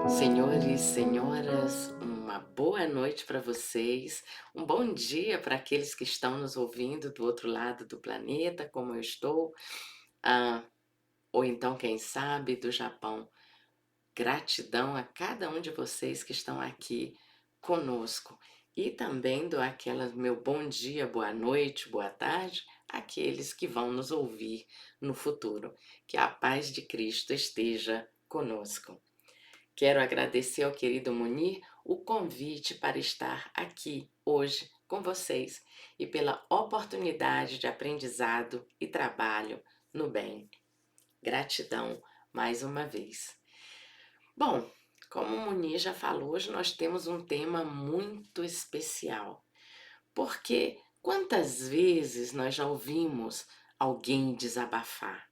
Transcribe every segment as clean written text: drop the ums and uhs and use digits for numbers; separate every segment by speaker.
Speaker 1: Senhores, senhoras, uma boa noite para vocês, um bom dia para aqueles que estão nos ouvindo do outro lado do planeta, como eu estou, ah, ou então, quem sabe, do Japão. Gratidão a cada um de vocês que estão aqui conosco. E também dou aquela meu bom dia, boa noite, boa tarde àqueles que vão nos ouvir no futuro. Que a paz de Cristo esteja conosco. Quero agradecer ao querido Munir o convite para estar aqui hoje com vocês e pela oportunidade de aprendizado e trabalho no bem. Gratidão mais uma vez. Bom, como o Munir já falou, hoje nós temos um tema muito especial, porque quantas vezes nós já ouvimos alguém desabafar?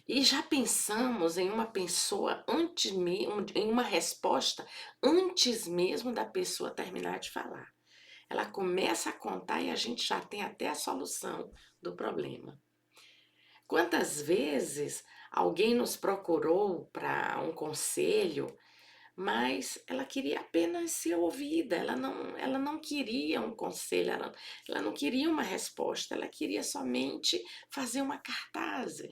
Speaker 1: E já pensamos em uma pessoa antes mesmo, em uma resposta antes mesmo da pessoa terminar de falar. Ela começa a contar e a gente já tem até a solução do problema. Quantas vezes alguém nos procurou para um conselho, mas ela queria apenas ser ouvida, ela não queria um conselho, ela não queria uma resposta, ela queria somente fazer uma cartaz.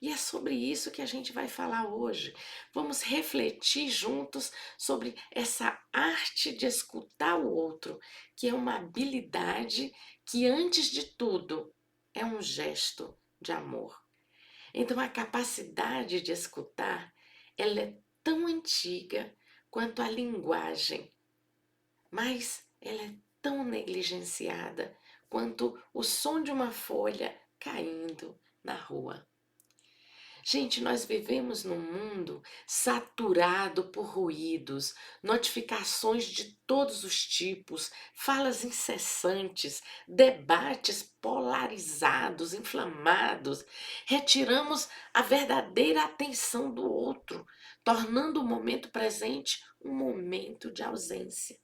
Speaker 1: E é sobre isso que a gente vai falar hoje. Vamos refletir juntos sobre essa arte de escutar o outro, que é uma habilidade que, antes de tudo, é um gesto de amor. Então, a capacidade de escutar, ela é tão antiga quanto a linguagem, mas ela é tão negligenciada quanto o som de uma folha caindo na rua. Gente, nós vivemos num mundo saturado por ruídos, notificações de todos os tipos, falas incessantes, debates polarizados, inflamados. Retiramos a verdadeira atenção do outro, tornando o momento presente um momento de ausência.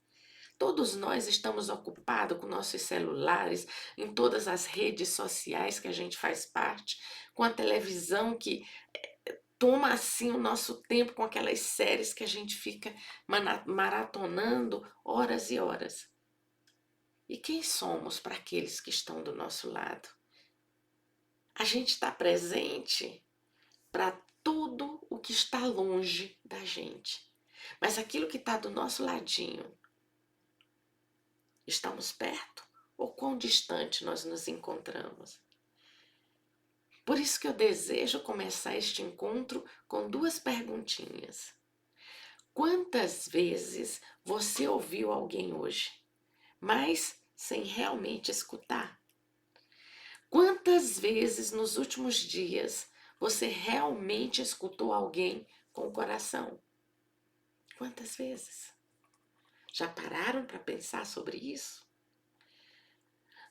Speaker 1: Todos nós estamos ocupados com nossos celulares, em todas as redes sociais que a gente faz parte, com a televisão que toma assim o nosso tempo, com aquelas séries que a gente fica maratonando horas e horas. E quem somos para aqueles que estão do nosso lado? A gente está presente para tudo o que está longe da gente. Mas aquilo que está do nosso ladinho, estamos perto? Ou quão distante nós nos encontramos? Por isso que eu desejo começar este encontro com duas perguntinhas. Quantas vezes você ouviu alguém hoje, mas sem realmente escutar? Quantas vezes nos últimos dias você realmente escutou alguém com o coração? Quantas vezes? Já pararam para pensar sobre isso?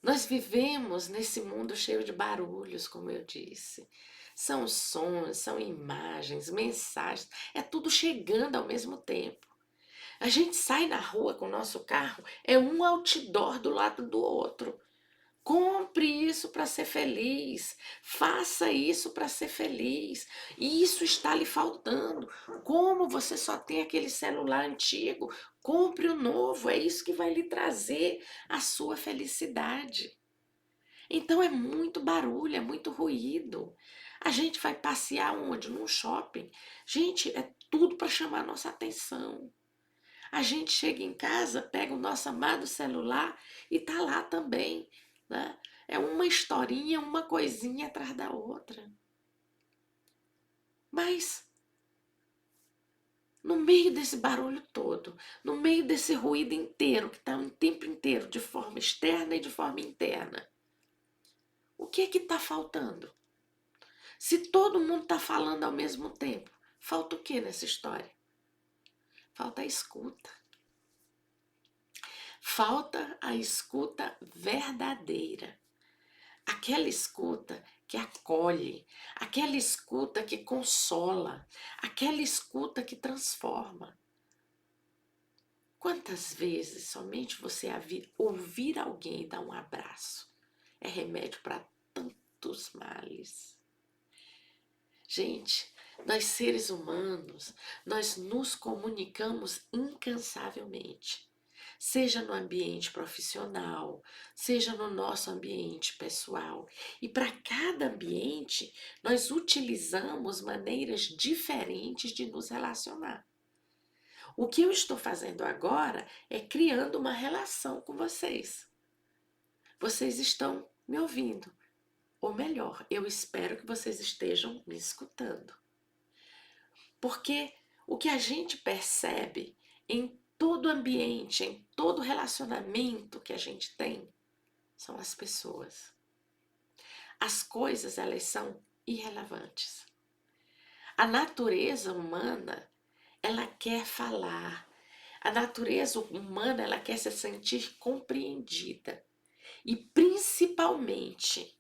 Speaker 1: Nós vivemos nesse mundo cheio de barulhos, como eu disse. São sons, são imagens, mensagens, é tudo chegando ao mesmo tempo. A gente sai na rua com o nosso carro, é um outdoor do lado do outro. Compre isso para ser feliz, faça isso para ser feliz. E isso está lhe faltando. Como você só tem aquele celular antigo, compre o novo, é isso que vai lhe trazer a sua felicidade. Então é muito barulho, é muito ruído. A gente vai passear onde? Num shopping. Gente, é tudo para chamar nossa atenção. A gente chega em casa, pega o nosso amado celular e tá lá também, né? É uma historinha, uma coisinha atrás da outra. Mas no meio desse barulho todo, no meio desse ruído inteiro que está o tempo inteiro, de forma externa e de forma interna, o que é que está faltando? Se todo mundo está falando ao mesmo tempo, falta o que nessa história? Falta a escuta. Falta a escuta verdadeira. Aquela escuta que acolhe, aquela escuta que consola, aquela escuta que transforma. Quantas vezes somente você ouvir alguém dar um abraço é remédio para tantos males? Gente, Nós, seres humanos, nós nos comunicamos incansavelmente, seja no ambiente profissional, seja no nosso ambiente pessoal. E para cada ambiente, nós utilizamos maneiras diferentes de nos relacionar. O que eu estou fazendo agora é criando uma relação com vocês. Vocês estão me ouvindo. Ou melhor, eu espero que vocês estejam me escutando. Porque o que a gente percebe em todo ambiente, em todo relacionamento que a gente tem, são as pessoas. As coisas, elas são irrelevantes. A natureza humana, ela quer falar. A natureza humana, ela quer se sentir compreendida. E principalmente,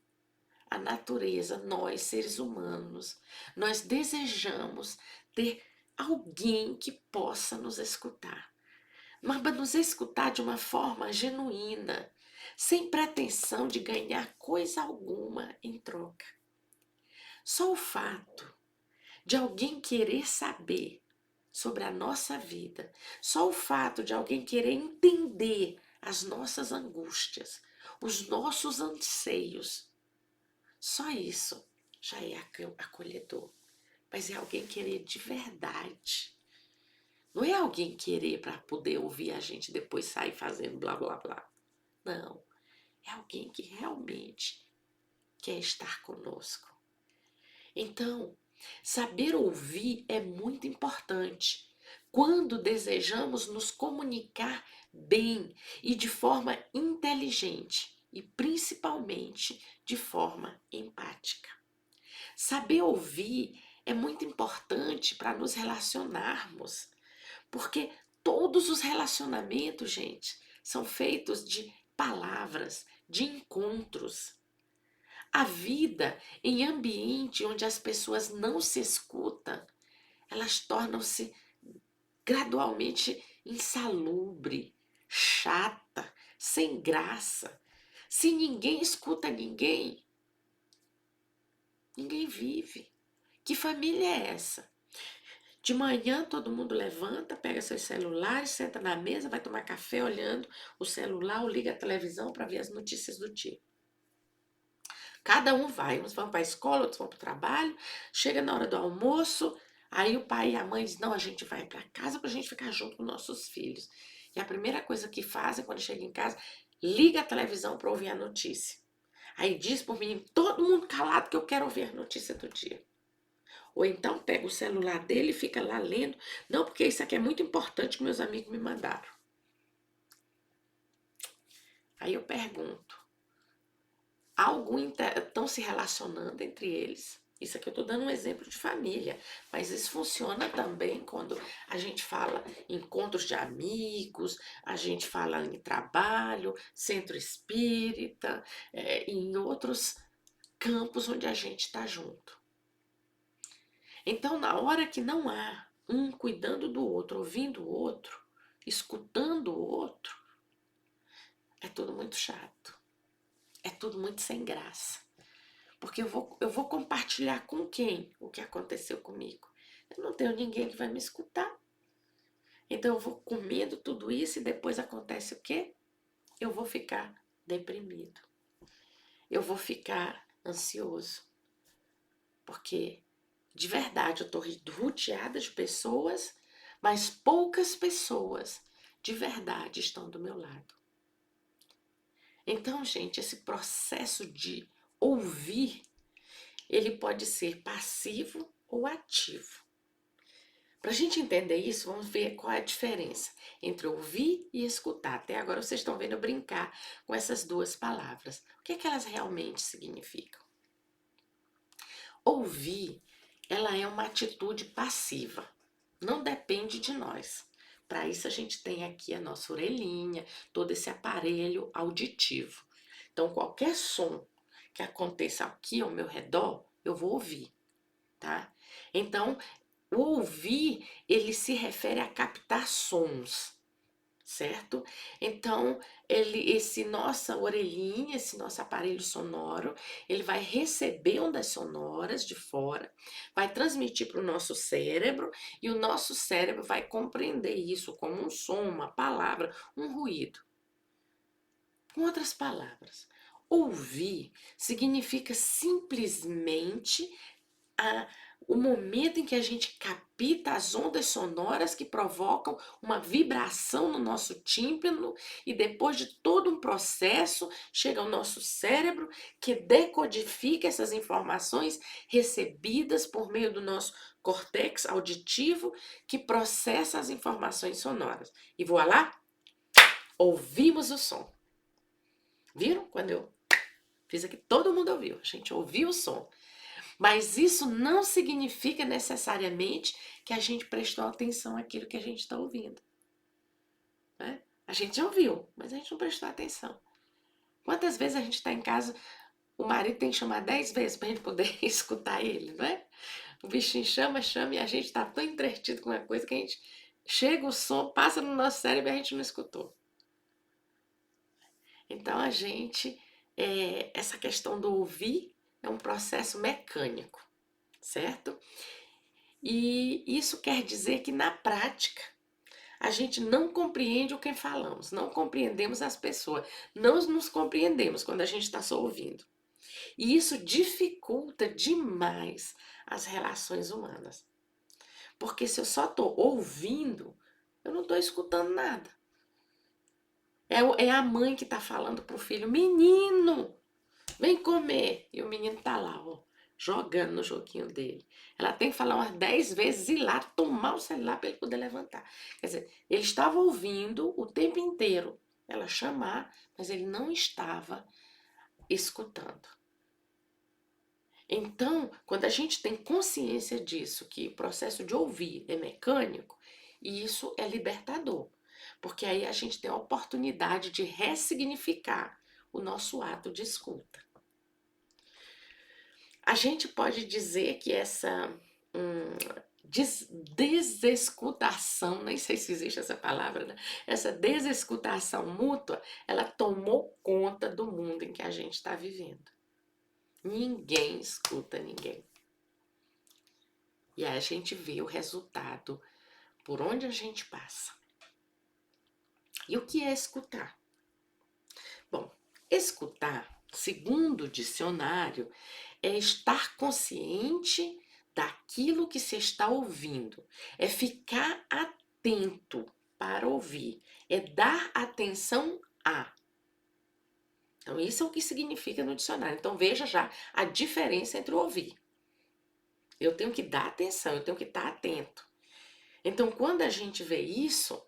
Speaker 1: a natureza, nós, seres humanos, nós desejamos ter alguém que possa nos escutar. Mas nos escutar de uma forma genuína, sem pretensão de ganhar coisa alguma em troca. Só o fato de alguém querer saber sobre a nossa vida, só o fato de alguém querer entender as nossas angústias, os nossos anseios, só isso já é acolhedor. Mas é alguém querer de verdade. Não é alguém querer para poder ouvir a gente depois sair fazendo blá blá blá. Não. É alguém que realmente quer estar conosco. Então, saber ouvir é muito importante quando desejamos nos comunicar bem e de forma inteligente e principalmente de forma empática. Saber ouvir é muito importante para nos relacionarmos, porque todos os relacionamentos, gente, são feitos de palavras, de encontros. A vida em ambiente onde as pessoas não se escutam, elas tornam-se gradualmente insalubre, chata, sem graça. Se ninguém escuta ninguém, ninguém vive. Que família é essa? De manhã todo mundo levanta, pega seus celulares, senta na mesa, vai tomar café olhando o celular ou liga a televisão para ver as notícias do dia. Cada um vai, uns vão para a escola, outros vão para o trabalho, chega na hora do almoço, aí o pai e a mãe dizem, não, a gente vai para casa para a gente ficar junto com nossos filhos. E a primeira coisa que fazem quando chega em casa, liga a televisão para ouvir a notícia. Aí diz por mim, todo mundo calado que eu quero ouvir a notícia do dia. Ou então pega o celular dele e fica lá lendo. Não, porque isso aqui é muito importante que meus amigos me mandaram. Aí eu pergunto, estão se relacionando entre eles? Isso aqui eu estou dando um exemplo de família, mas isso funciona também quando a gente fala em encontros de amigos, a gente fala em trabalho, centro espírita, em outros campos onde a gente está junto. Então, na hora que não há um cuidando do outro, ouvindo o outro, escutando o outro, é tudo muito chato. É tudo muito sem graça. Porque eu vou compartilhar com quem o que aconteceu comigo? Eu não tenho ninguém que vai me escutar. Então eu vou comendo tudo isso e depois acontece o quê? Eu vou ficar deprimido. Eu vou ficar ansioso. Porque de verdade, eu estou rodeada de pessoas, mas poucas pessoas de verdade estão do meu lado. Então, gente, esse processo de ouvir, ele pode ser passivo ou ativo. Para a gente entender isso, vamos ver qual é a diferença entre ouvir e escutar. Até agora vocês estão vendo eu brincar com essas duas palavras. O que é que elas realmente significam? Ouvir, ela é uma atitude passiva, não depende de nós. Para isso a gente tem aqui a nossa orelhinha, todo esse aparelho auditivo. Então qualquer som que aconteça aqui ao meu redor, eu vou ouvir, tá? Então o ouvir, ele se refere a captar sons, certo? Então, esse nossa orelhinha, esse nosso aparelho sonoro, ele vai receber ondas sonoras de fora, vai transmitir para o nosso cérebro e o nosso cérebro vai compreender isso como um som, uma palavra, um ruído. Com outras palavras, ouvir significa simplesmente a, o momento em que a gente capta as ondas sonoras que provocam uma vibração no nosso tímpano e depois de todo um processo chega ao nosso cérebro que decodifica essas informações recebidas por meio do nosso córtex auditivo que processa as informações sonoras. E voilá, ouvimos o som. Viram? Quando eu fiz aqui, todo mundo ouviu. A gente ouviu o som. Mas isso não significa necessariamente que a gente prestou atenção àquilo que a gente está ouvindo. Né? A gente já ouviu, mas a gente não prestou atenção. Quantas vezes a gente está em casa, o marido tem que chamar 10 vezes para a gente poder escutar ele, não é? O bichinho chama, chama e a gente está tão entretido com uma coisa que a gente chega o som, passa no nosso cérebro e a gente não escutou. Então a gente, essa questão do ouvir é um processo mecânico, certo? E isso quer dizer que na prática a gente não compreende o que falamos, não compreendemos as pessoas, não nos compreendemos quando a gente está só ouvindo. E isso dificulta demais as relações humanas. Porque se eu só estou ouvindo, eu não estou escutando nada. É a mãe que está falando para o filho, menino, vem comer. E o menino está lá, ó, jogando no joguinho dele. Ela tem que falar umas 10 vezes e ir lá tomar o celular para ele poder levantar. Quer dizer, ele estava ouvindo o tempo inteiro ela chamar, mas ele não estava escutando. Então, quando a gente tem consciência disso, que o processo de ouvir é mecânico, isso é libertador. Porque aí a gente tem a oportunidade de ressignificar o nosso ato de escuta. A gente pode dizer que essa desescutação, nem sei se existe essa palavra, né? Essa desescutação mútua, ela tomou conta do mundo em que a gente está vivendo. Ninguém escuta ninguém. E aí a gente vê o resultado por onde a gente passa. E o que é escutar? Bom, escutar, segundo o dicionário, é estar consciente daquilo que se está ouvindo, é ficar atento para ouvir, é dar atenção a. Então, isso é o que significa no dicionário. Então, veja já a diferença entre o ouvir. Eu tenho que dar atenção, eu tenho que estar atento. Então, quando a gente vê isso,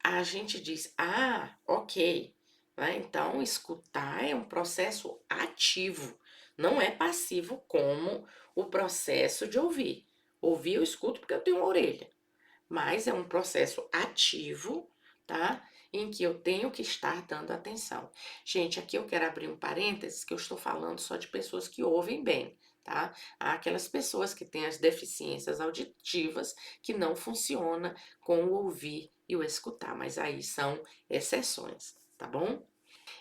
Speaker 1: a gente diz, ok. Né? Então, escutar é um processo ativo, não é passivo como o processo de ouvir. Ouvir eu escuto porque eu tenho uma orelha, mas é um processo ativo, tá? Em que eu tenho que estar dando atenção. Gente, aqui eu quero abrir um parênteses que eu estou falando só de pessoas que ouvem bem, tá? Há aquelas pessoas que têm as deficiências auditivas que não funciona com o ouvir e o escutar, mas aí são exceções, tá bom?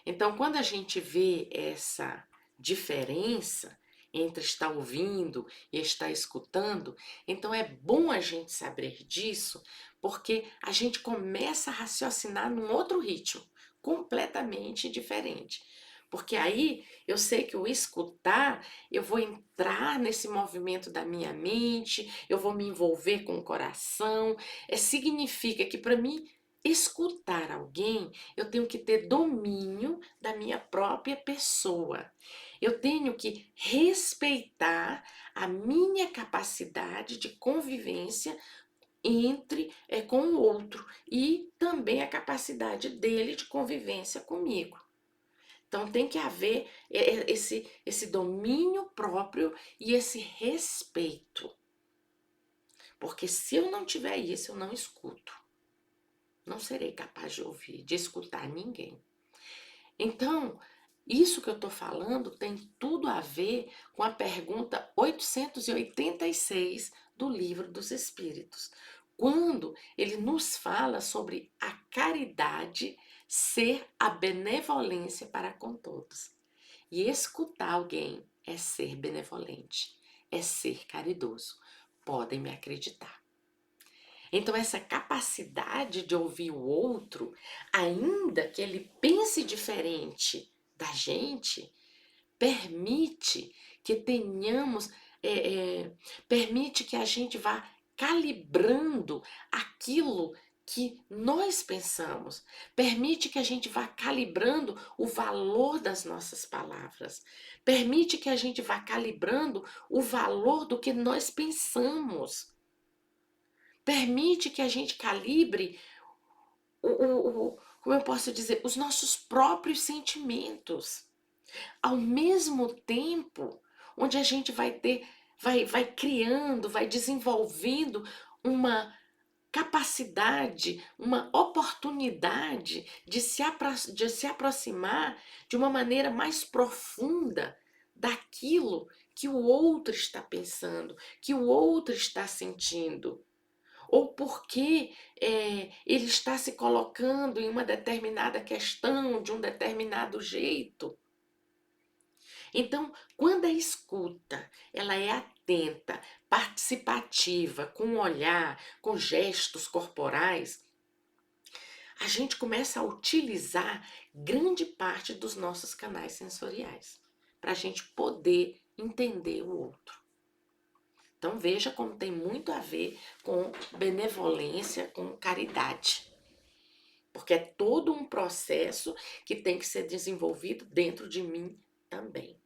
Speaker 1: Então, quando a gente vê essa diferença entre estar ouvindo e estar escutando, então é bom a gente saber disso, porque a gente começa a raciocinar num outro ritmo, completamente diferente. Porque aí eu sei que o escutar, eu vou entrar nesse movimento da minha mente, eu vou me envolver com o coração. Significa que para mim escutar alguém, eu tenho que ter domínio da minha própria pessoa. Eu tenho que respeitar a minha capacidade de convivência com o outro e também a capacidade dele de convivência comigo. Então tem que haver esse domínio próprio e esse respeito. Porque se eu não tiver isso, eu não escuto. Não serei capaz de ouvir, de escutar ninguém. Então, isso que eu estou falando tem tudo a ver com a pergunta 886 do Livro dos Espíritos, quando ele nos fala sobre a caridade ser a benevolência para com todos. E escutar alguém é ser benevolente, é ser caridoso. Podem me acreditar. Então, essa capacidade de ouvir o outro, ainda que ele pense diferente da gente, permite que tenhamos, permite que a gente vá calibrando aquilo que nós pensamos, permite que a gente vá calibrando o valor das nossas palavras, permite que a gente vá calibrando o valor do que nós pensamos, permite que a gente calibre como eu posso dizer, os nossos próprios sentimentos. Ao mesmo tempo, onde a gente vai criando, vai desenvolvendo uma capacidade, uma oportunidade de se aproximar de uma maneira mais profunda daquilo que o outro está pensando, que o outro está sentindo, ou porque ele está se colocando em uma determinada questão, de um determinado jeito. Então, quando a escuta, ela é atenta, participativa, com um olhar, com gestos corporais, a gente começa a utilizar grande parte dos nossos canais sensoriais para a gente poder entender o outro. Então, veja como tem muito a ver com benevolência, com caridade. Porque é todo um processo que tem que ser desenvolvido dentro de mim também.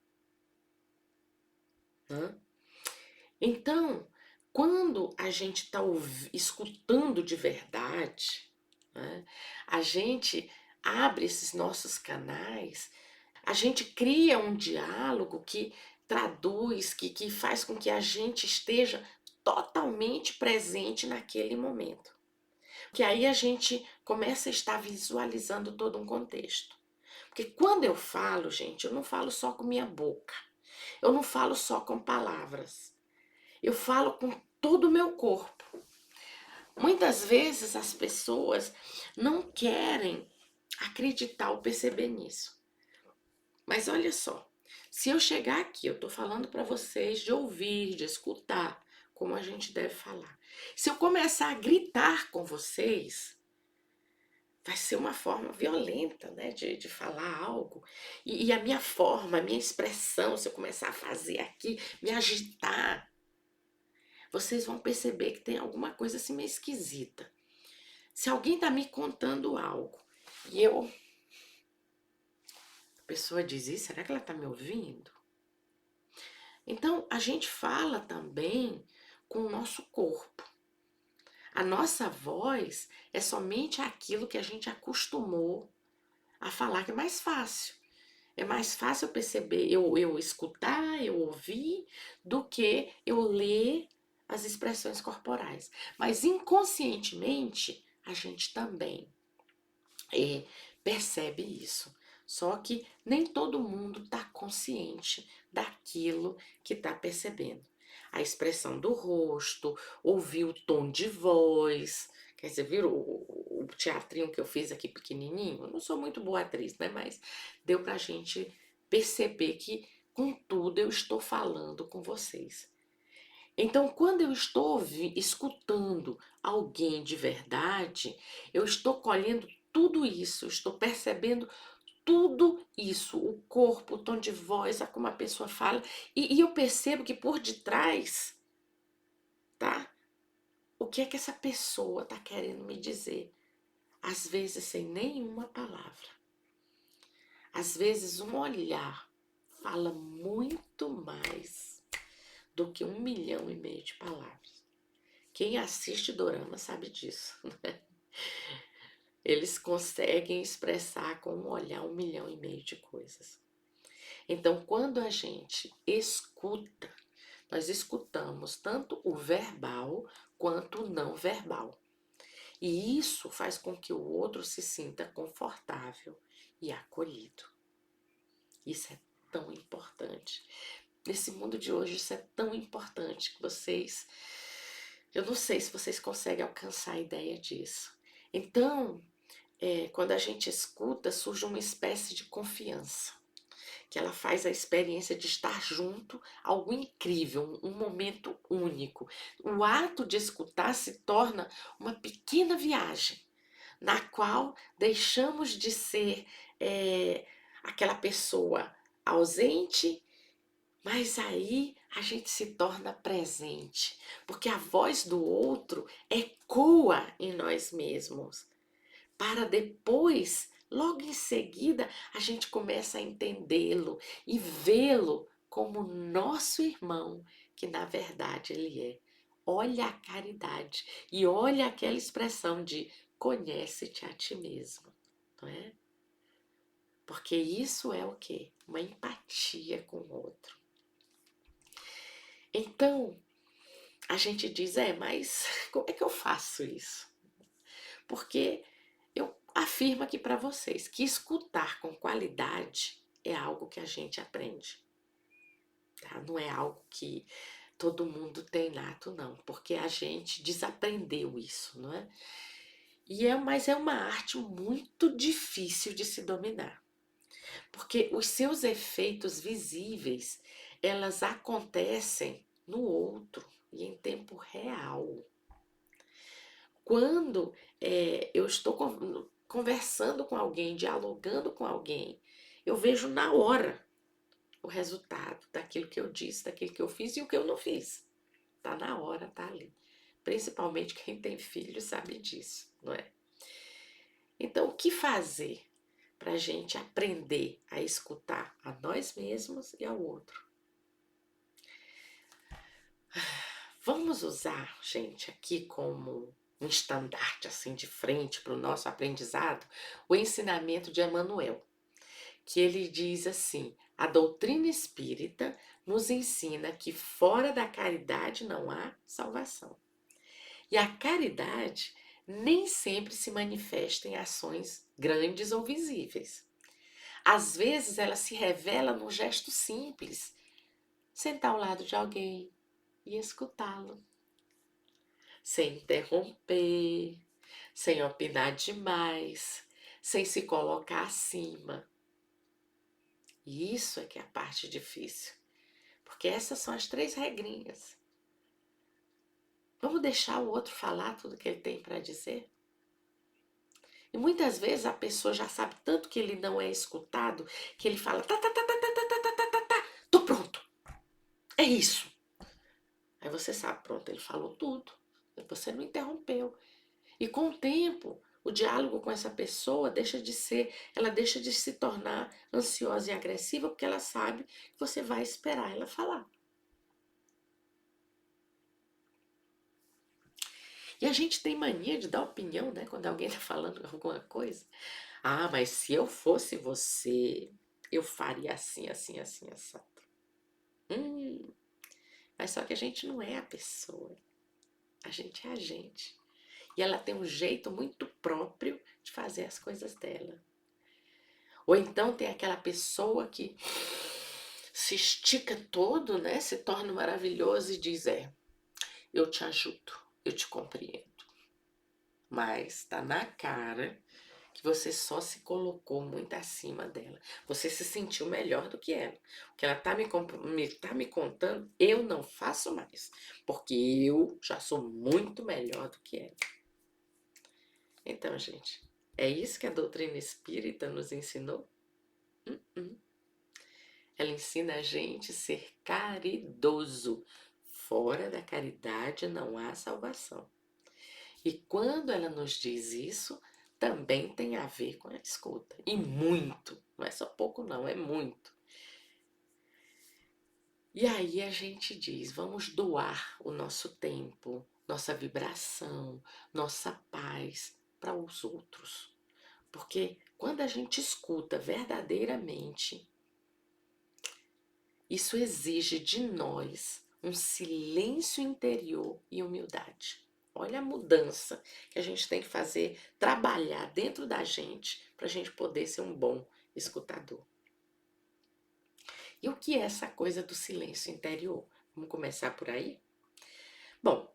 Speaker 1: Então, quando a gente está escutando de verdade, né, a gente abre esses nossos canais, a gente cria um diálogo que traduz, que faz com que a gente esteja totalmente presente naquele momento. Porque aí a gente começa a estar visualizando todo um contexto. Porque quando eu falo, gente, eu não falo só com minha boca. Eu não falo só com palavras. Eu falo com todo o meu corpo. Muitas vezes as pessoas não querem acreditar ou perceber nisso. Mas olha só, se eu chegar aqui, eu estou falando para vocês de ouvir, de escutar, como a gente deve falar. Se eu começar a gritar com vocês, vai ser uma forma violenta, né, de falar algo. E a minha forma, a minha expressão, se eu começar a fazer aqui, me agitar, vocês vão perceber que tem alguma coisa assim meio esquisita. Se alguém está me contando algo e a pessoa diz isso, será que ela está me ouvindo? Então, a gente fala também com o nosso corpo. A nossa voz é somente aquilo que a gente acostumou a falar, que é mais fácil. É mais fácil eu perceber, eu escutar, eu ouvir, do que eu ler as expressões corporais. Mas inconscientemente, a gente também percebe isso. Só que nem todo mundo está consciente daquilo que está percebendo. A expressão do rosto, ouvir o tom de voz. Quer dizer, viram o teatrinho que eu fiz aqui pequenininho? Eu não sou muito boa atriz, né? Mas deu pra gente perceber que com tudo eu estou falando com vocês. Então, quando eu estou escutando alguém de verdade, eu estou colhendo tudo isso, estou percebendo tudo isso, o corpo, o tom de voz, a como a pessoa fala, e eu percebo que por detrás, tá? O que é que essa pessoa está querendo me dizer? Às vezes sem nenhuma palavra. Às vezes um olhar fala muito mais do que 1,5 milhão de palavras. Quem assiste dorama sabe disso, né? Eles conseguem expressar com um olhar 1,5 milhão de coisas. Então, quando a gente escuta, nós escutamos tanto o verbal quanto o não verbal. E isso faz com que o outro se sinta confortável e acolhido. Isso é tão importante. Nesse mundo de hoje, isso é tão importante que vocês... Eu não sei se vocês conseguem alcançar a ideia disso. Então, quando a gente escuta, surge uma espécie de confiança, que ela faz a experiência de estar junto, algo incrível, um momento único. O ato de escutar se torna uma pequena viagem, na qual deixamos de ser aquela pessoa ausente, mas aí a gente se torna presente, porque a voz do outro ecoa em nós mesmos, para depois, logo em seguida, a gente começa a entendê-lo e vê-lo como nosso irmão, que na verdade ele é. Olha a caridade e olha aquela expressão de conhece-te a ti mesmo, não é? Porque isso é o quê? Uma empatia com o outro. Então, a gente diz, mas como é que eu faço isso? Porque eu afirmo aqui para vocês que escutar com qualidade é algo que a gente aprende. Tá? Não é algo que todo mundo tem nato, não, porque a gente desaprendeu isso, não é? Mas é uma arte muito difícil de se dominar, porque os seus efeitos visíveis, elas acontecem no outro e em tempo real. Quando eu estou conversando com alguém, dialogando com alguém, eu vejo na hora o resultado daquilo que eu disse, daquilo que eu fiz e o que eu não fiz. Tá na hora, tá ali. Principalmente quem tem filho sabe disso, não é? Então, o que fazer para a gente aprender a escutar a nós mesmos e ao outro? Vamos usar, gente, aqui como um estandarte assim de frente para o nosso aprendizado, o ensinamento de Emmanuel, que ele diz assim: a doutrina espírita nos ensina que fora da caridade não há salvação. E a caridade nem sempre se manifesta em ações grandes ou visíveis. Às vezes ela se revela num gesto simples: sentar ao lado de alguém e escutá-lo, sem interromper, sem opinar demais, sem se colocar acima. E isso é que é a parte difícil, porque essas são as 3 regrinhas. Vamos deixar o outro falar tudo que ele tem para dizer? E muitas vezes a pessoa já sabe tanto que ele não é escutado, que ele fala, tô pronto, é isso. Aí você sabe, pronto, ele falou tudo, você não interrompeu. E com o tempo, o diálogo com essa pessoa ela deixa de se tornar ansiosa e agressiva, porque ela sabe que você vai esperar ela falar. E a gente tem mania de dar opinião, né? Quando alguém está falando alguma coisa. Ah, mas se eu fosse você, eu faria assim, assim, assim, assim. Mas só que a gente não é a pessoa. A gente é a gente. E ela tem um jeito muito próprio de fazer as coisas dela. Ou então tem aquela pessoa que se estica todo, né? Se torna maravilhoso e diz, eu te ajudo, eu te compreendo. Mas tá na cara que você só se colocou muito acima dela. Você se sentiu melhor do que ela. O que ela tá me contando, eu não faço mais. Porque eu já sou muito melhor do que ela. Então, gente, é isso que a doutrina espírita nos ensinou? Ela ensina a gente a ser caridoso. Fora da caridade não há salvação. E quando ela nos diz isso, também tem a ver com a escuta. E muito. Não é só pouco, não, é muito. E aí a gente diz, vamos doar o nosso tempo, nossa vibração, nossa paz para os outros. Porque quando a gente escuta verdadeiramente, isso exige de nós um silêncio interior e humildade. Olha a mudança que a gente tem que fazer, trabalhar dentro da gente para a gente poder ser um bom escutador. E o que é essa coisa do silêncio interior? Vamos começar por aí? Bom,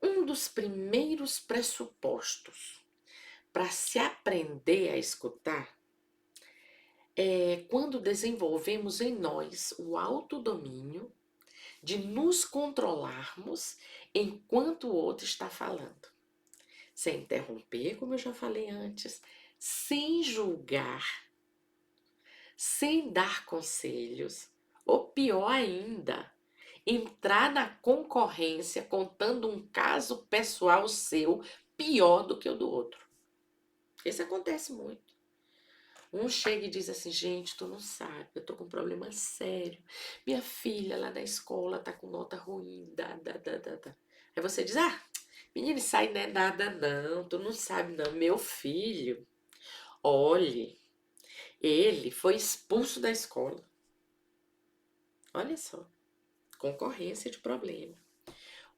Speaker 1: um dos primeiros pressupostos para se aprender a escutar, é quando desenvolvemos em nós o autodomínio de nos controlarmos enquanto o outro está falando. Sem interromper, como eu já falei antes, sem julgar, sem dar conselhos, ou pior ainda, entrar na concorrência contando um caso pessoal seu pior do que o do outro. Isso acontece muito. Um chega e diz assim, gente, tu não sabe, eu tô com um problema sério. Minha filha lá na escola tá com nota ruim, dá. Aí você diz, menino, isso aí não é nada não, tu não sabe não. Meu filho, olhe, ele foi expulso da escola. Olha só, concorrência de problema.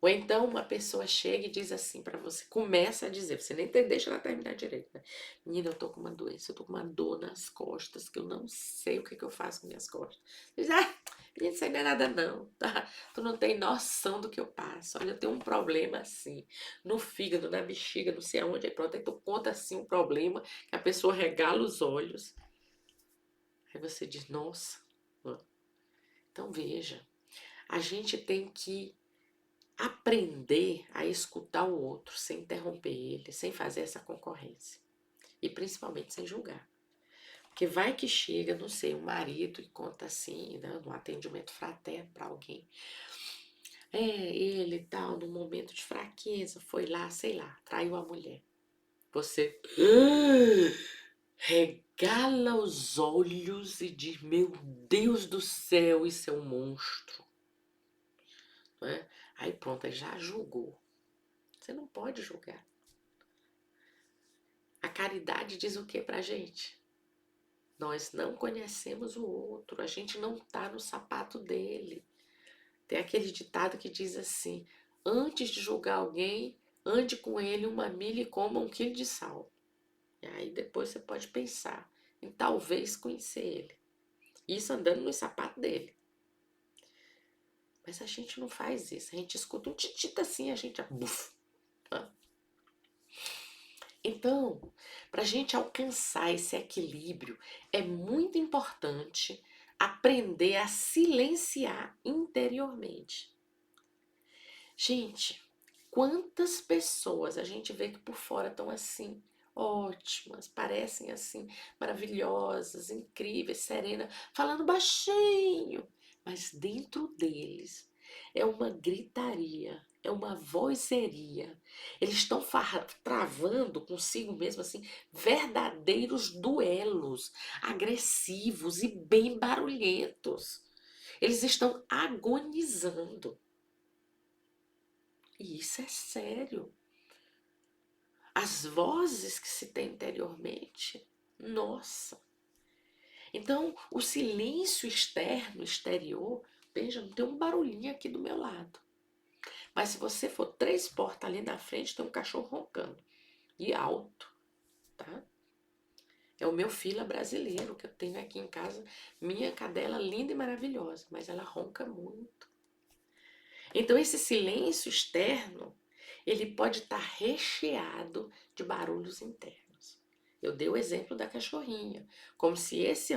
Speaker 1: Ou então uma pessoa chega e diz assim pra você, começa a dizer, você nem deixa ela terminar direito, né? Menina, eu tô com uma doença, eu tô com uma dor nas costas, que eu não sei o que eu faço com minhas costas. Diz, menina, isso aí não é nada não, tá? Tu não tem noção do que eu passo. Olha, eu tenho um problema assim, no fígado, na bexiga, não sei aonde, aí pronto, aí tu conta assim um problema, que a pessoa regala os olhos. Aí você diz, nossa, então veja, a gente tem que aprender a escutar o outro sem interromper ele, sem fazer essa concorrência. E principalmente sem julgar. Porque vai que chega, não sei, um marido e conta assim, né, num atendimento fraterno para alguém. Ele tal, num momento de fraqueza, foi lá, sei lá, traiu a mulher. Você regala os olhos e diz, meu Deus do céu, isso é um monstro. Né? Aí pronto, aí já julgou. Você não pode julgar. A caridade diz o que pra gente? Nós não conhecemos o outro, a gente não tá no sapato dele. Tem aquele ditado que diz assim, antes de julgar alguém, ande com ele 1 milha e coma 1 quilo de sal. E aí depois você pode pensar em talvez conhecer ele. Isso andando no sapato dele. Mas a gente não faz isso, a gente escuta um titita assim, a gente já... Buf, tá? Então, para a gente alcançar esse equilíbrio, é muito importante aprender a silenciar interiormente. Gente, quantas pessoas a gente vê que por fora estão assim, ótimas, parecem assim, maravilhosas, incríveis, serenas, falando baixinho, mas dentro deles é uma gritaria, é uma vozeria. Eles estão travando consigo mesmo assim verdadeiros duelos agressivos e bem barulhentos. Eles estão agonizando. E isso é sério. As vozes que se tem interiormente, nossa. Então, o silêncio externo, exterior, veja, não tem um barulhinho aqui do meu lado. Mas se você for 3 portas ali na frente, tem um cachorro roncando. E alto, tá? É o meu fila brasileiro que eu tenho aqui em casa. Minha cadela linda e maravilhosa, mas ela ronca muito. Então, esse silêncio externo, ele pode estar recheado de barulhos internos. Eu dei o exemplo da cachorrinha, como se esse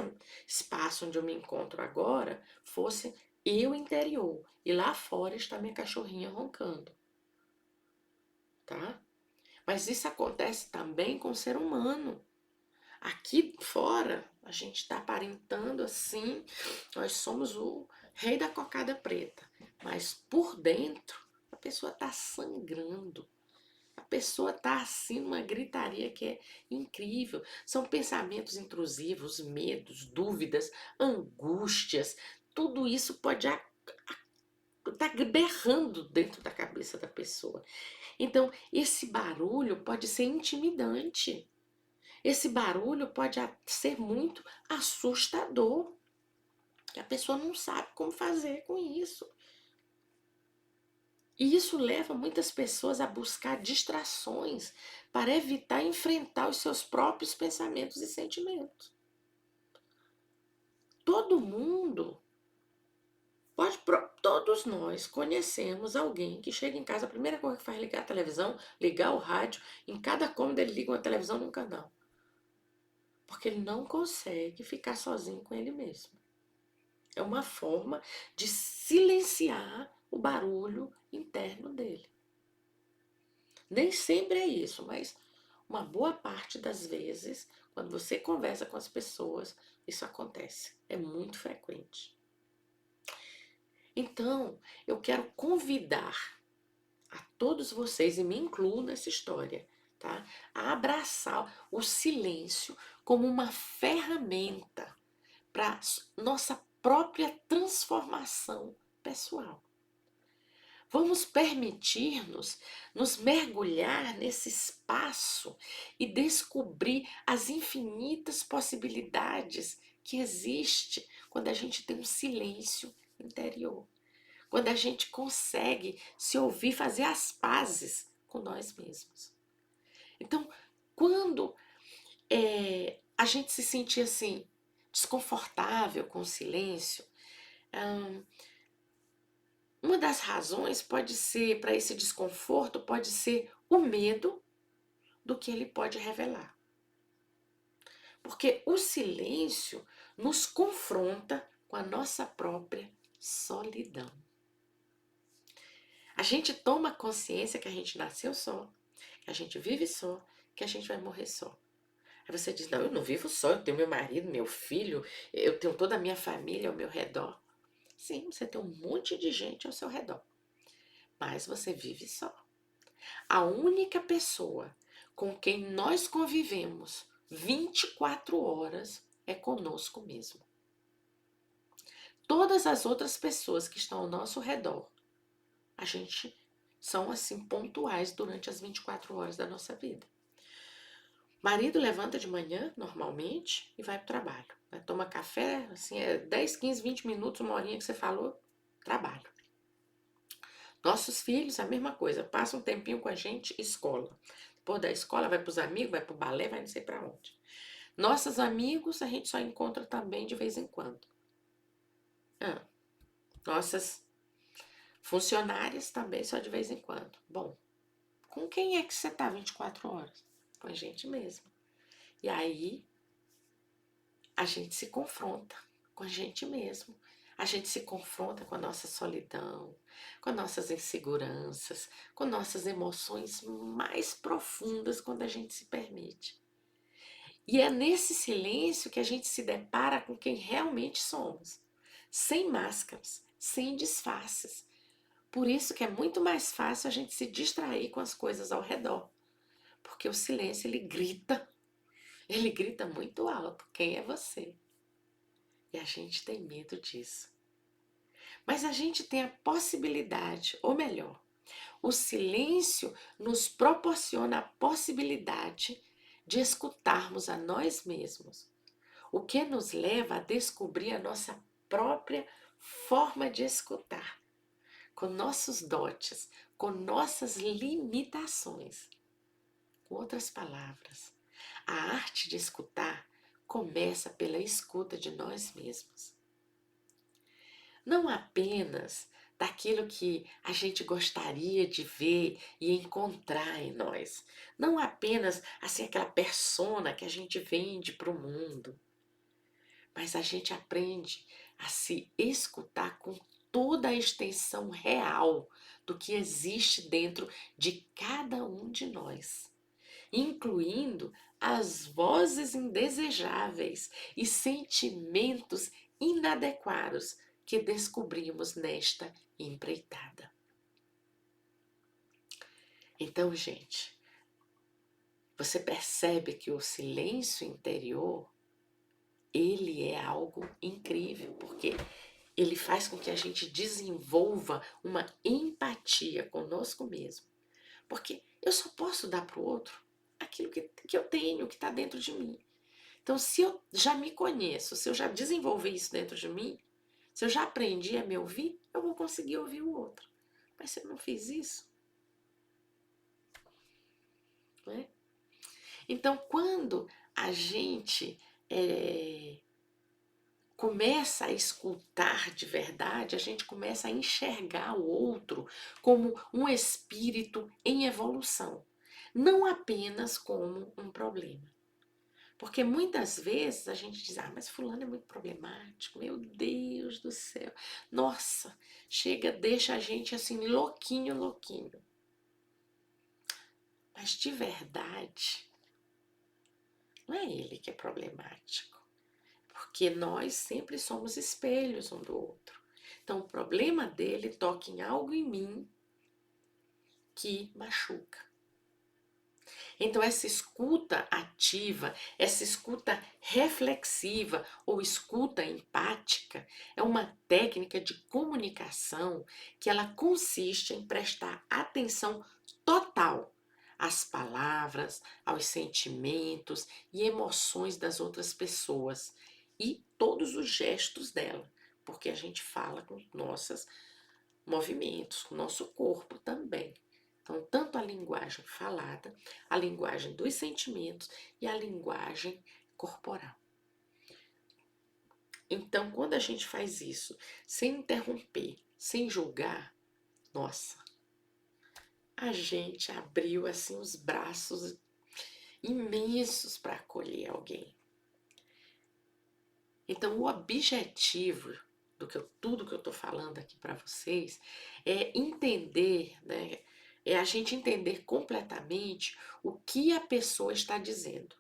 Speaker 1: espaço onde eu me encontro agora fosse eu interior, e lá fora está minha cachorrinha roncando, tá? Mas isso acontece também com o ser humano. Aqui fora, a gente está aparentando assim, nós somos o rei da cocada preta. Mas por dentro, a pessoa está sangrando. A pessoa está assim numa gritaria que é incrível. São pensamentos intrusivos, medos, dúvidas, angústias. Tudo isso pode estar berrando dentro da cabeça da pessoa. Então, esse barulho pode ser intimidante. Esse barulho pode ser muito assustador, que a pessoa não sabe como fazer com isso. E isso leva muitas pessoas a buscar distrações para evitar enfrentar os seus próprios pensamentos e sentimentos. Todo mundo Todos nós conhecemos alguém que chega em casa, a primeira coisa que faz é ligar a televisão, ligar o rádio, em cada cômodo ele liga uma televisão num canal. Porque ele não consegue ficar sozinho com ele mesmo. É uma forma de silenciar o barulho interno dele. Nem sempre é isso, mas uma boa parte das vezes, quando você conversa com as pessoas, isso acontece. É muito frequente. Então, eu quero convidar a todos vocês, e me incluo nessa história, tá? A abraçar o silêncio como uma ferramenta para nossa própria transformação pessoal. Vamos permitir-nos nos mergulhar nesse espaço e descobrir as infinitas possibilidades que existe quando a gente tem um silêncio interior. Quando a gente consegue se ouvir, fazer as pazes com nós mesmos. Então, quando a gente se sentir assim, desconfortável com o silêncio, uma das razões pode ser, para esse desconforto, pode ser o medo do que ele pode revelar. Porque o silêncio nos confronta com a nossa própria solidão. A gente toma consciência que a gente nasceu só, que a gente vive só, que a gente vai morrer só. Aí você diz, não, eu não vivo só, eu tenho meu marido, meu filho, eu tenho toda a minha família ao meu redor. Sim, você tem um monte de gente ao seu redor, mas você vive só. A única pessoa com quem nós convivemos 24 horas é conosco mesmo. Todas as outras pessoas que estão ao nosso redor, a gente são assim pontuais durante as 24 horas da nossa vida. Marido levanta de manhã, normalmente, e vai para o trabalho. Toma café, assim, 10, 15, 20 minutos, uma horinha que você falou, trabalho. Nossos filhos, a mesma coisa, passam um tempinho com a gente, escola. Depois da escola, vai para os amigos, vai para o balé, vai não sei para onde. Nossos amigos, a gente só encontra também de vez em quando. Nossas funcionárias também só de vez em quando. Bom, com quem é que você está 24 horas? Com a gente mesmo. E aí, a gente se confronta com a gente mesmo. A gente se confronta com a nossa solidão, com as nossas inseguranças, com nossas emoções mais profundas quando a gente se permite. E é nesse silêncio que a gente se depara com quem realmente somos, sem máscaras, sem disfarces. Por isso que é muito mais fácil a gente se distrair com as coisas ao redor, porque o silêncio ele grita muito alto, quem é você? E a gente tem medo disso. Mas a gente tem a possibilidade, ou melhor, o silêncio nos proporciona a possibilidade de escutarmos a nós mesmos, o que nos leva a descobrir a nossa própria forma de escutar, com nossos dotes, com nossas limitações. Com outras palavras, a arte de escutar começa pela escuta de nós mesmos. Não apenas daquilo que a gente gostaria de ver e encontrar em nós. Não apenas assim aquela persona que a gente vende para o mundo. Mas a gente aprende a se escutar com toda a extensão real do que existe dentro de cada um de nós, incluindo as vozes indesejáveis e sentimentos inadequados que descobrimos nesta empreitada. Então, gente, você percebe que o silêncio interior, ele é algo incrível, porque ele faz com que a gente desenvolva uma empatia conosco mesmo. Porque eu só posso dar para o outro aquilo que eu tenho, que está dentro de mim. Então, se eu já me conheço, se eu já desenvolvi isso dentro de mim, se eu já aprendi a me ouvir, eu vou conseguir ouvir o outro. Mas se eu não fiz isso, né? Então, quando a gente começa a escutar de verdade, a gente começa a enxergar o outro como um espírito em evolução, não apenas como um problema. Porque muitas vezes a gente diz, mas fulano é muito problemático, meu Deus do céu. Nossa, chega, deixa a gente assim louquinho, louquinho. Mas de verdade, não é ele que é problemático. Porque nós sempre somos espelhos um do outro. Então o problema dele toca em algo em mim que machuca. Então, essa escuta ativa, essa escuta reflexiva ou escuta empática é uma técnica de comunicação que ela consiste em prestar atenção total às palavras, aos sentimentos e emoções das outras pessoas e todos os gestos dela, porque a gente fala com nossos movimentos, com o nosso corpo também. Então, tanto a linguagem falada, a linguagem dos sentimentos e a linguagem corporal. Então, quando a gente faz isso sem interromper, sem julgar, nossa, a gente abriu assim os braços imensos para acolher alguém. Então, o objetivo tudo que eu estou falando aqui para vocês é entender, né? É a gente entender completamente o que a pessoa está dizendo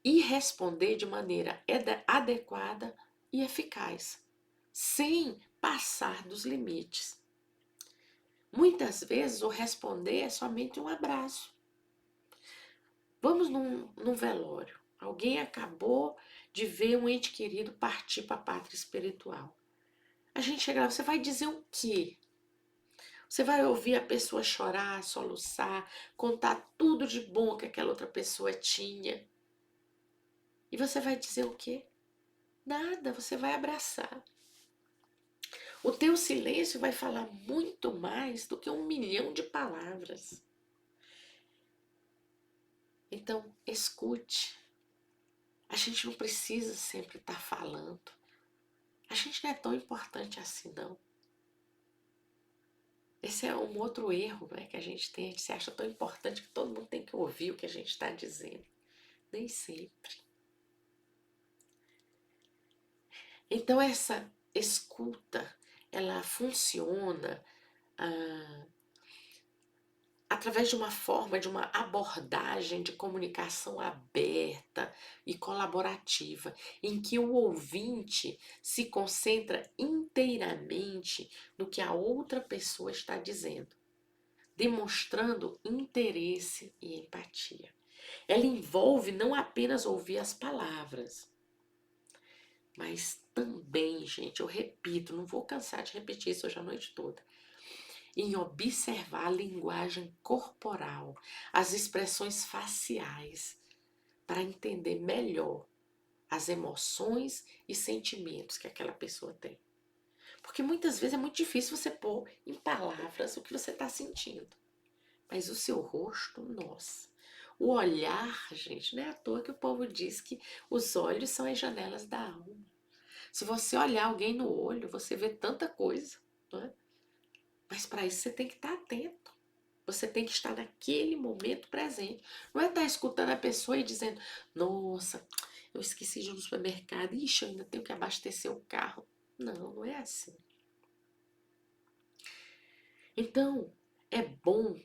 Speaker 1: e responder de maneira adequada e eficaz, sem passar dos limites. Muitas vezes o responder é somente um abraço. Vamos num velório. Alguém acabou de ver um ente querido partir para a pátria espiritual. A gente chega lá, você vai dizer o quê? Você vai ouvir a pessoa chorar, soluçar, contar tudo de bom que aquela outra pessoa tinha. E você vai dizer o quê? Nada, você vai abraçar. O teu silêncio vai falar muito mais do que 1.000.000 de palavras. Então, escute. A gente não precisa sempre estar falando. A gente não é tão importante assim, não. Esse é um outro erro, né, que a gente tem. A gente se acha tão importante que todo mundo tem que ouvir o que a gente está dizendo. Nem sempre. Então, essa escuta, ela funciona através de uma forma, de uma abordagem de comunicação aberta e colaborativa, em que o ouvinte se concentra inteiramente no que a outra pessoa está dizendo, demonstrando interesse e empatia. Ela envolve não apenas ouvir as palavras, mas também, gente, eu repito, não vou cansar de repetir isso hoje a noite toda, em observar a linguagem corporal, as expressões faciais, para entender melhor as emoções e sentimentos que aquela pessoa tem. Porque muitas vezes é muito difícil você pôr em palavras o que você está sentindo. Mas o seu rosto, nossa. O olhar, gente, não é à toa que o povo diz que os olhos são as janelas da alma. Se você olhar alguém no olho, você vê tanta coisa, não é? Mas para isso você tem que estar atento. Você tem que estar naquele momento presente. Não é estar escutando a pessoa e dizendo, nossa, eu esqueci de ir no supermercado, ixi, eu ainda tenho que abastecer o carro. Não, não é assim. Então, é bom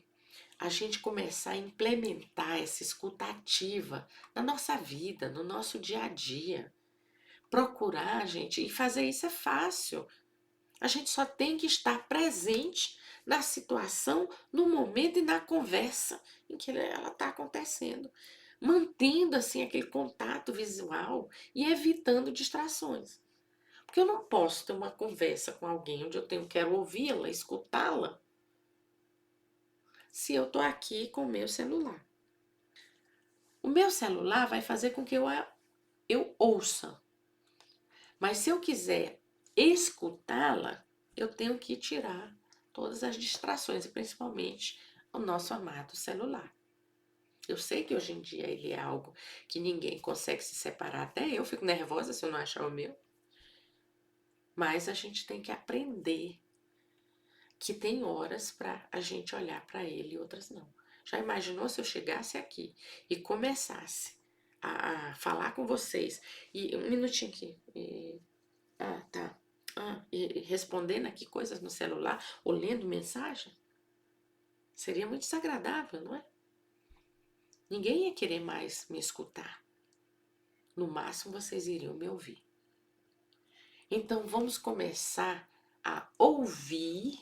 Speaker 1: a gente começar a implementar essa escuta ativa na nossa vida, no nosso dia a dia. Procurar, gente, e fazer isso é fácil. A gente só tem que estar presente na situação, no momento e na conversa em que ela está acontecendo, mantendo assim aquele contato visual e evitando distrações. Porque eu não posso ter uma conversa com alguém onde quero ouvi-la, escutá-la, se eu estou aqui com o meu celular. O meu celular vai fazer com que eu ouça, mas se eu quiser escutá-la, eu tenho que tirar todas as distrações, e principalmente o nosso amado celular. Eu sei que hoje em dia ele é algo que ninguém consegue se separar, até eu fico nervosa se eu não achar o meu. mas a gente tem que aprender que tem horas para a gente olhar para ele e outras não. Já imaginou se eu chegasse aqui e começasse a falar com vocês, e um minutinho aqui, tá, e respondendo aqui coisas no celular, ou lendo mensagem? Seria muito desagradável, não é? Ninguém ia querer mais me escutar. No máximo, vocês iriam me ouvir. Então, vamos começar a ouvir,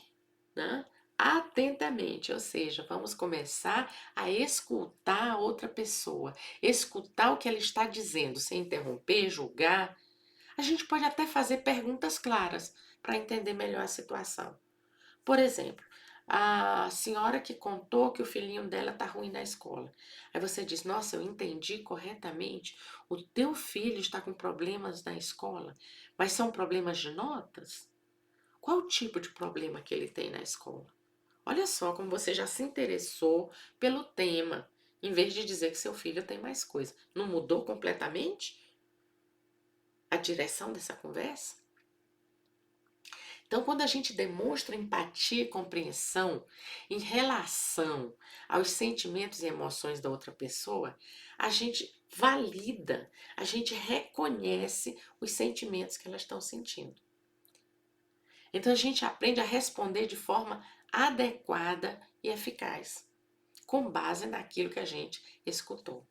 Speaker 1: né, atentamente, ou seja, vamos começar a escutar a outra pessoa, escutar o que ela está dizendo, sem interromper, julgar. A gente pode até fazer perguntas claras para entender melhor a situação. Por exemplo, a senhora que contou que o filhinho dela está ruim na escola. Aí você diz: nossa, eu entendi corretamente. O teu filho está com problemas na escola, mas são problemas de notas? Qual o tipo de problema que ele tem na escola? Olha só como você já se interessou pelo tema, em vez de dizer que seu filho tem mais coisa. Não mudou completamente a direção dessa conversa? Então, quando a gente demonstra empatia e compreensão em relação aos sentimentos e emoções da outra pessoa, a gente valida, a gente reconhece os sentimentos que elas estão sentindo. Então, a gente aprende a responder de forma adequada e eficaz, com base naquilo que a gente escutou.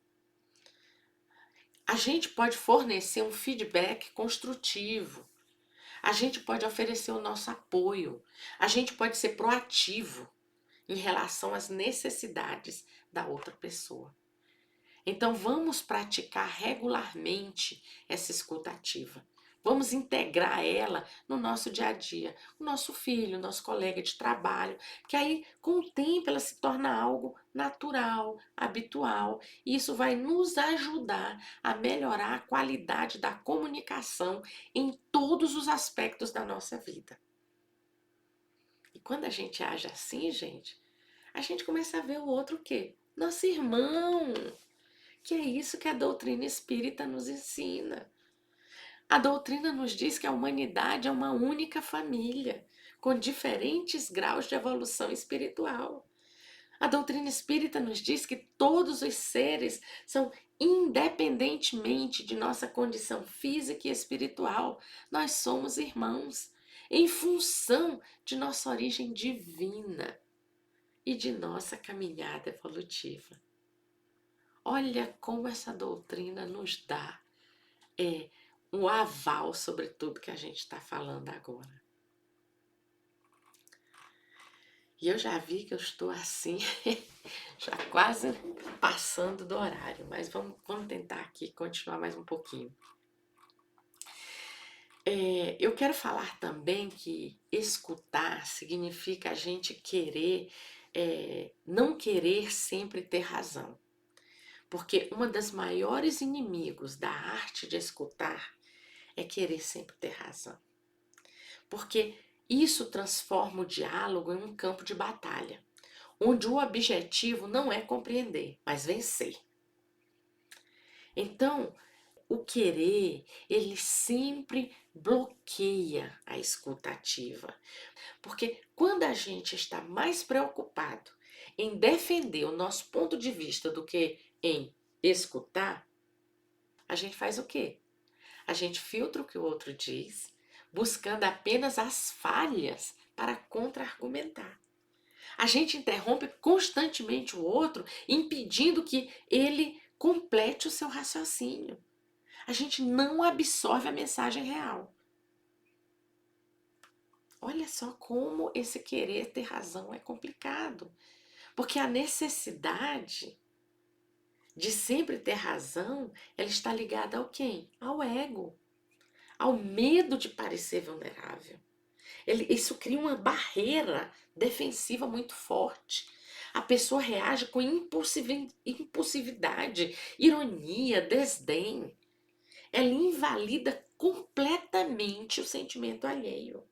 Speaker 1: A gente pode fornecer um feedback construtivo. A gente pode oferecer o nosso apoio, a gente pode ser proativo em relação às necessidades da outra pessoa. Então vamos praticar regularmente essa escuta ativa. Vamos integrar ela no nosso dia a dia, o nosso filho, o nosso colega de trabalho, que aí com o tempo ela se torna algo natural, habitual, e isso vai nos ajudar a melhorar a qualidade da comunicação em todos os aspectos da nossa vida. E quando a gente age assim, gente, a gente começa a ver o outro o quê? Nosso irmão. Que é isso que a doutrina espírita nos ensina. A doutrina nos diz que a humanidade é uma única família, com diferentes graus de evolução espiritual. A doutrina espírita nos diz que todos os seres são, independentemente de nossa condição física e espiritual, nós somos irmãos, em função de nossa origem divina e de nossa caminhada evolutiva. Olha como essa doutrina nos dá um aval sobre tudo que a gente está falando agora. E eu já vi que eu estou assim, já quase passando do horário, mas vamos tentar aqui continuar mais um pouquinho. Eu quero falar também que escutar significa a gente querer, não querer sempre ter razão. Porque uma das maiores inimigos da arte de escutar é querer sempre ter razão. Porque isso transforma o diálogo em um campo de batalha, onde o objetivo não é compreender, mas vencer. Então, o querer, ele sempre bloqueia a escuta ativa. Porque quando a gente está mais preocupado em defender o nosso ponto de vista do que em escutar, a gente faz o quê? A gente filtra o que o outro diz, buscando apenas as falhas para contra-argumentar. A gente interrompe constantemente o outro, impedindo que ele complete o seu raciocínio. A gente não absorve a mensagem real. Olha só como esse querer ter razão é complicado. Porque a necessidade de sempre ter razão, ela está ligada ao quem? Ao ego. Ao medo de parecer vulnerável. Isso cria uma barreira defensiva muito forte. A pessoa reage com impulsividade, ironia, desdém. Ela invalida completamente o sentimento alheio.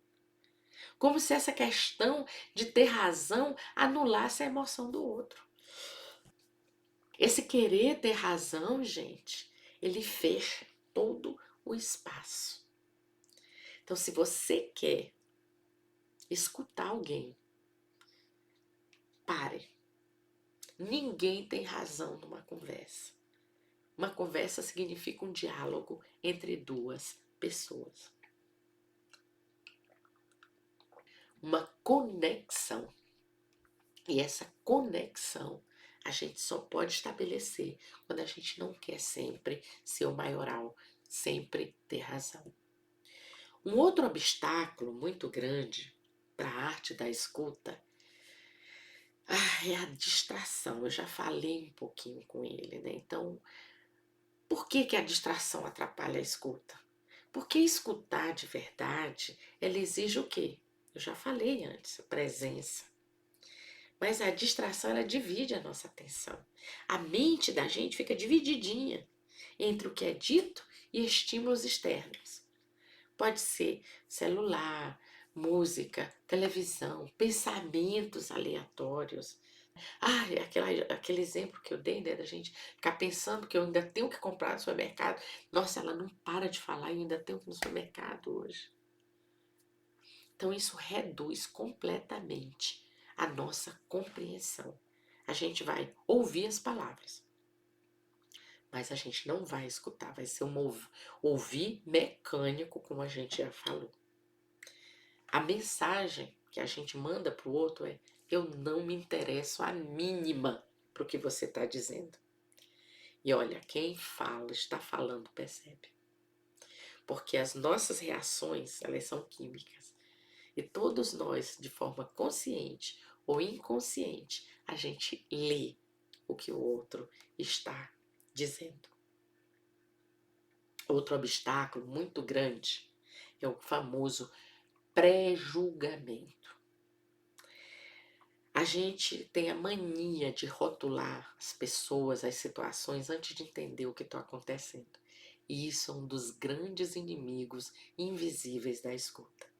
Speaker 1: Como se essa questão de ter razão anulasse a emoção do outro. Esse querer ter razão, gente, ele fecha todo o espaço. Então, se você quer escutar alguém, pare. Ninguém tem razão numa conversa. Uma conversa significa um diálogo entre duas pessoas. Uma conexão. E essa conexão a gente só pode estabelecer quando a gente não quer sempre ser o maioral, sempre ter razão. Um outro obstáculo muito grande para a arte da escuta é a distração. Eu já falei um pouquinho com ele, né? Então, por que a distração atrapalha a escuta? Porque escutar de verdade, ela exige o quê? Eu já falei antes, presença. Mas a distração, ela divide a nossa atenção. A mente da gente fica divididinha entre o que é dito e estímulos externos. Pode ser celular, música, televisão, pensamentos aleatórios. Aquele exemplo que eu dei, né, da gente ficar pensando que eu ainda tenho que comprar no supermercado. Nossa, ela não para de falar e eu ainda tenho que ir no supermercado hoje. Então, isso reduz completamente a nossa compreensão. A gente vai ouvir as palavras, mas a gente não vai escutar. Vai ser um ouvir mecânico, como a gente já falou. A mensagem que a gente manda para o outro é: eu não me interesso a mínima para o que você está dizendo. E olha, quem fala, está falando, percebe. Porque as nossas reações, elas são químicas. E todos nós, de forma consciente ou inconsciente, a gente lê o que o outro está dizendo. Outro obstáculo muito grande é o famoso pré-julgamento. A gente tem a mania de rotular as pessoas, as situações, antes de entender o que está acontecendo. E isso é um dos grandes inimigos invisíveis da escuta.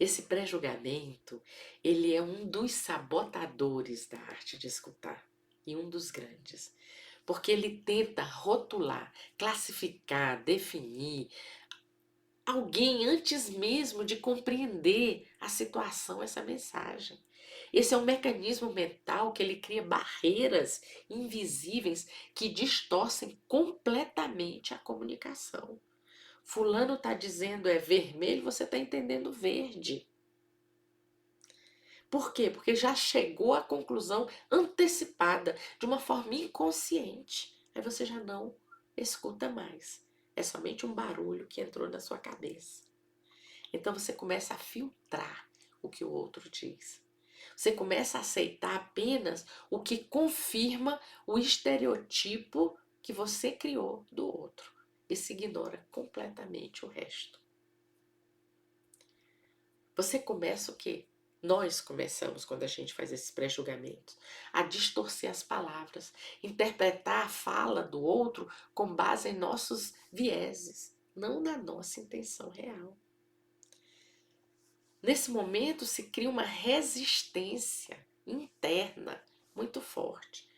Speaker 1: Esse pré-julgamento, ele é um dos sabotadores da arte de escutar, e um dos grandes. Porque ele tenta rotular, classificar, definir alguém antes mesmo de compreender a situação, essa mensagem. Esse é um mecanismo mental que ele cria barreiras invisíveis que distorcem completamente a comunicação. Fulano está dizendo é vermelho, você está entendendo verde. Por quê? Porque já chegou à conclusão antecipada, de uma forma inconsciente. Aí você já não escuta mais. É somente um barulho que entrou na sua cabeça. Então você começa a filtrar o que o outro diz. Você começa a aceitar apenas o que confirma o estereotipo que você criou do outro. E se ignora completamente o resto. Você começa o quê? Nós começamos, quando a gente faz esses pré-julgamentos, a distorcer as palavras, interpretar a fala do outro com base em nossos vieses, não na nossa intenção real. Nesse momento se cria uma resistência interna muito forte.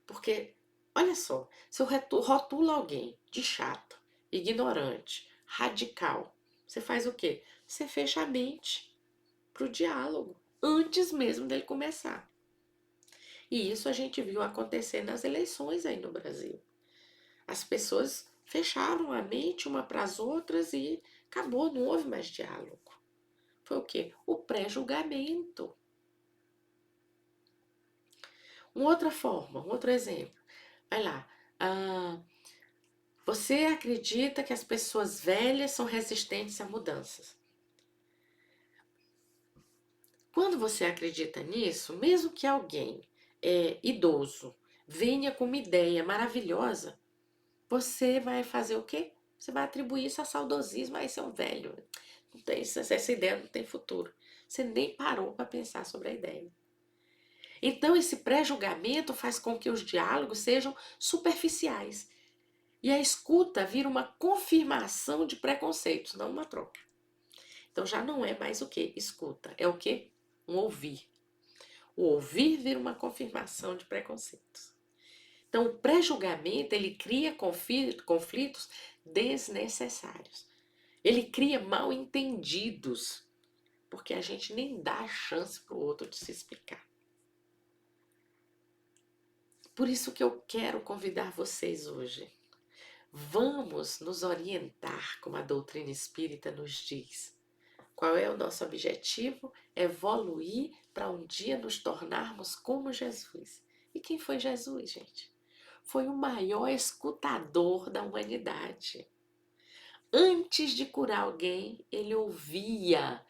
Speaker 1: Porque, olha só, se eu rotulo alguém de chato, ignorante, radical, você faz o quê? Você fecha a mente para o diálogo, antes mesmo dele começar. E isso a gente viu acontecer nas eleições aí no Brasil. As pessoas fecharam a mente uma para as outras e acabou, não houve mais diálogo. Foi o quê? O pré-julgamento. Uma outra forma, um outro exemplo. Vai lá. Você acredita que as pessoas velhas são resistentes a mudanças? Quando você acredita nisso, mesmo que alguém idoso venha com uma ideia maravilhosa, você vai fazer o quê? Você vai atribuir isso a saudosismo, esse é um velho. Não tem, essa ideia não tem futuro. Você nem parou para pensar sobre a ideia. Então, esse pré-julgamento faz com que os diálogos sejam superficiais. E a escuta vira uma confirmação de preconceitos, não uma troca. Então, já não é mais o que? Escuta. É o que? Um ouvir. O ouvir vira uma confirmação de preconceitos. Então, o pré-julgamento, ele cria conflitos desnecessários. Ele cria mal entendidos, porque a gente nem dá chance para o outro de se explicar. Por isso que eu quero convidar vocês hoje. Vamos nos orientar, como a doutrina espírita nos diz. Qual é o nosso objetivo? Evoluir para um dia nos tornarmos como Jesus. E quem foi Jesus, gente? Foi o maior escutador da humanidade. Antes de curar alguém, ele ouvia.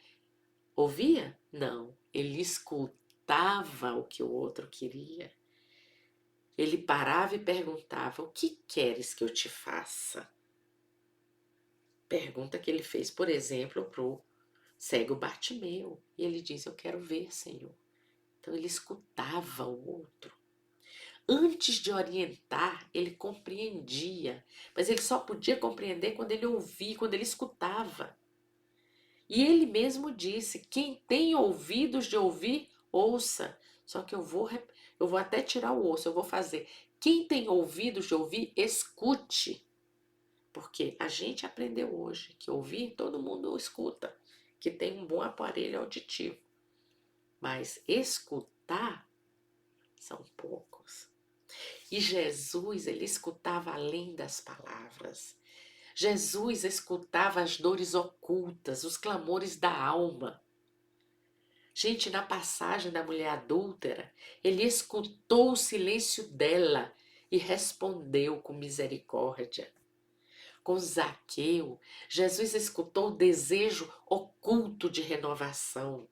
Speaker 1: Ouvia? Não. Ele escutava o que o outro queria. Ele parava e perguntava: o que queres que eu te faça? Pergunta que ele fez, por exemplo, para o cego Bartimeu. E ele diz: eu quero ver, Senhor. Então ele escutava o outro. Antes de orientar, ele compreendia. Mas ele só podia compreender quando ele ouvia, quando ele escutava. E ele mesmo disse: quem tem ouvidos de ouvir, ouça. Só que eu vou até tirar o ouço, eu vou fazer. Quem tem ouvidos de ouvir, escute. Porque a gente aprendeu hoje que ouvir todo mundo escuta, que tem um bom aparelho auditivo. Mas escutar são poucos. E Jesus, ele escutava além das palavras. Jesus escutava as dores ocultas, os clamores da alma. Gente, na passagem da mulher adúltera, ele escutou o silêncio dela e respondeu com misericórdia. Com Zaqueu, Jesus escutou o desejo oculto de renovação.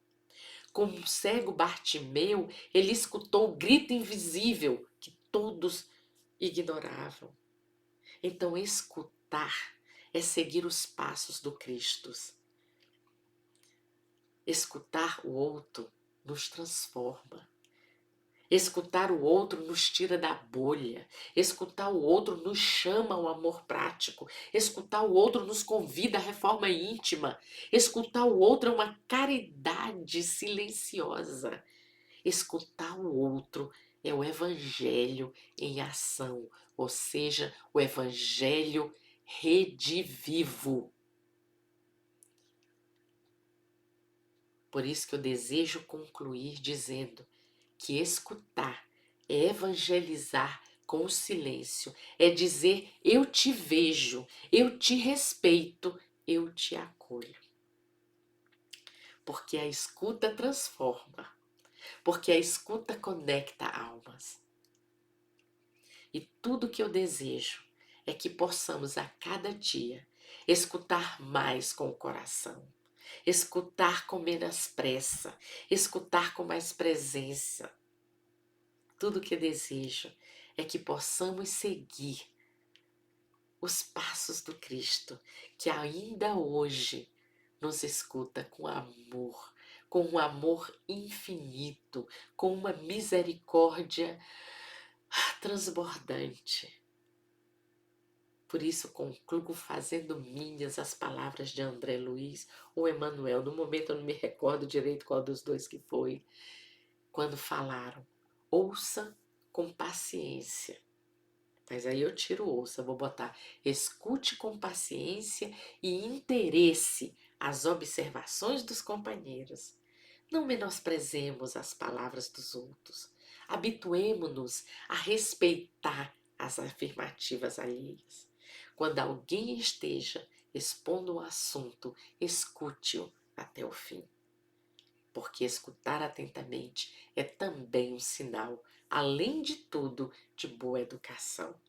Speaker 1: Com o cego Bartimeu, ele escutou o grito invisível que todos ignoravam. Então, escutar é seguir os passos do Cristo. Escutar o outro nos transforma. Escutar o outro nos tira da bolha. Escutar o outro nos chama ao amor prático. Escutar o outro nos convida à reforma íntima. Escutar o outro é uma caridade silenciosa. Escutar o outro é o evangelho em ação, ou seja, o evangelho redivivo. Por isso que eu desejo concluir dizendo que escutar é evangelizar com o silêncio, é dizer: eu te vejo, eu te respeito, eu te acolho. Porque a escuta transforma, porque a escuta conecta almas. E tudo que eu desejo é que possamos a cada dia escutar mais com o coração, escutar com menos pressa, escutar com mais presença. Tudo que eu desejo é que possamos seguir os passos do Cristo, que ainda hoje nos escuta com um amor infinito, com uma misericórdia transbordante. Por isso concluo fazendo minhas as palavras de André Luiz ou Emmanuel. No momento eu não me recordo direito qual dos dois que foi, quando falaram: ouça com paciência. Mas aí eu tiro ouça, vou botar: escute com paciência e interesse as observações dos companheiros. Não menosprezemos as palavras dos outros. Habituemo-nos a respeitar as afirmativas alheias. Quando alguém esteja expondo um assunto, escute-o até o fim. Porque escutar atentamente é também um sinal, além de tudo, de boa educação.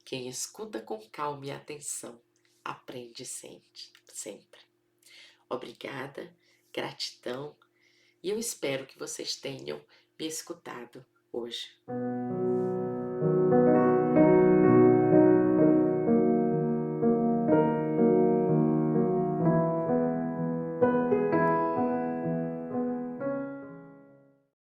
Speaker 1: Quem escuta com calma e atenção, aprende sempre. Obrigada, gratidão, e eu espero que vocês tenham me escutado hoje.